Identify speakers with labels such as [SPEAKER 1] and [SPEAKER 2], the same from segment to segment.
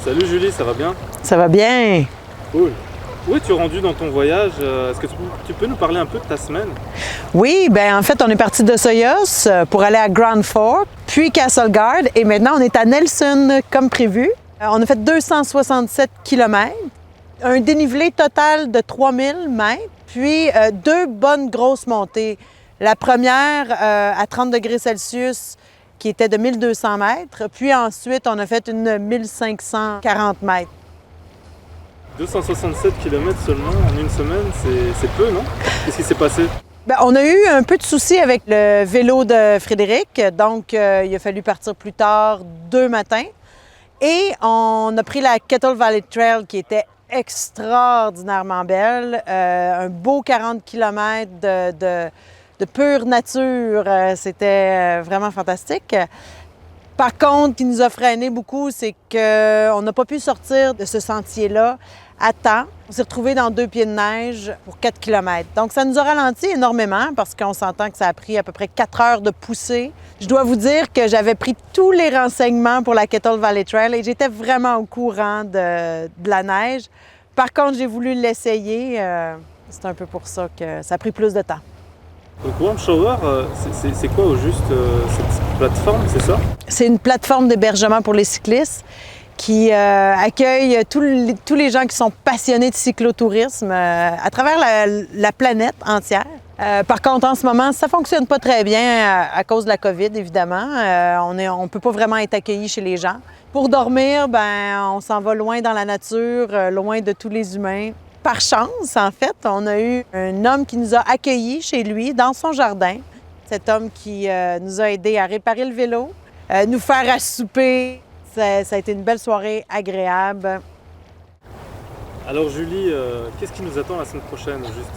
[SPEAKER 1] Salut Julie, ça va bien?
[SPEAKER 2] Ça va bien.
[SPEAKER 1] Cool. Où es-tu rendu dans ton voyage? Est-ce que tu peux nous parler un peu de ta semaine?
[SPEAKER 2] Oui, ben en fait, on est parti de Soyos pour aller à Grand Forks, puis Castlegar, et maintenant on est à Nelson comme prévu. On a fait 267 km, un dénivelé total de 3000 mètres, puis deux bonnes grosses montées. La première à 30 degrés Celsius, qui était de 1200 mètres, puis ensuite on a fait une 1540 mètres.
[SPEAKER 1] 267 km seulement en une semaine, c'est peu, non? Qu'est-ce qui s'est passé?
[SPEAKER 2] Bien, on a eu un peu de soucis avec le vélo de Frédéric, donc il a fallu partir plus tard 2 matins. Et on a pris la Kettle Valley Trail qui était extraordinairement belle, un beau 40 km de pure nature, c'était vraiment fantastique. Par contre, ce qui nous a freiné beaucoup, c'est qu'on n'a pas pu sortir de ce sentier-là à temps. On s'est retrouvés dans 2 pieds de neige pour 4 km. Donc, ça nous a ralenti énormément parce qu'on s'entend que ça a pris à peu près 4 heures de poussée. Je dois vous dire que j'avais pris tous les renseignements pour la Kettle Valley Trail et j'étais vraiment au courant de la neige. Par contre, j'ai voulu l'essayer. C'est un peu pour ça que ça a pris plus de temps.
[SPEAKER 1] Donc Warm Shower, c'est quoi au juste cette plateforme, c'est ça?
[SPEAKER 2] C'est une plateforme d'hébergement pour les cyclistes qui accueille tous les gens qui sont passionnés de cyclotourisme à travers la planète entière. Par contre, en ce moment, ça ne fonctionne pas très bien à cause de la COVID, évidemment. On ne peut pas vraiment être accueilli chez les gens. Pour dormir, ben, on s'en va loin dans la nature, loin de tous les humains. Par chance, en fait, on a eu un homme qui nous a accueillis chez lui, dans son jardin. Cet homme qui nous a aidés à réparer le vélo, nous faire à souper. Ça a été une belle soirée agréable.
[SPEAKER 1] Alors Julie, qu'est-ce qui nous attend la semaine prochaine au juste?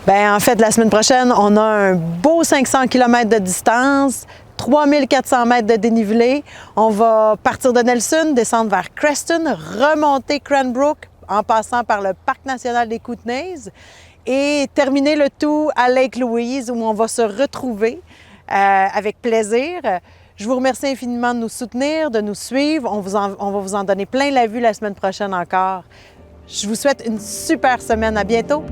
[SPEAKER 2] Bien, en fait, la semaine prochaine, on a un beau 500 km de distance, 3400 mètres de dénivelé. On va partir de Nelson, descendre vers Creston, remonter Cranbrook en passant par le Parc national des Kootenays et terminer le tout à Lake Louise où on va se retrouver avec plaisir. Je vous remercie infiniment de nous soutenir, de nous suivre. On va vous en donner plein la vue la semaine prochaine encore. Je vous souhaite une super semaine. À bientôt!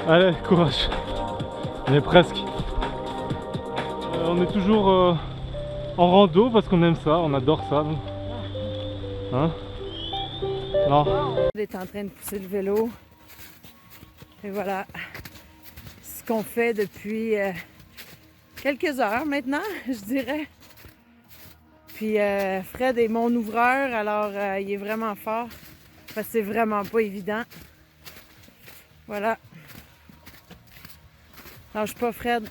[SPEAKER 1] Allez, courage. On est presque. On est toujours en rando parce qu'on aime ça, on adore ça. Donc. Hein? Non.
[SPEAKER 2] On est en train de pousser le vélo. Et voilà ce qu'on fait depuis quelques heures maintenant, je dirais. Puis Fred est mon ouvreur, alors il est vraiment fort. Parce que c'est vraiment pas évident. Voilà. Lâche pas, Fred.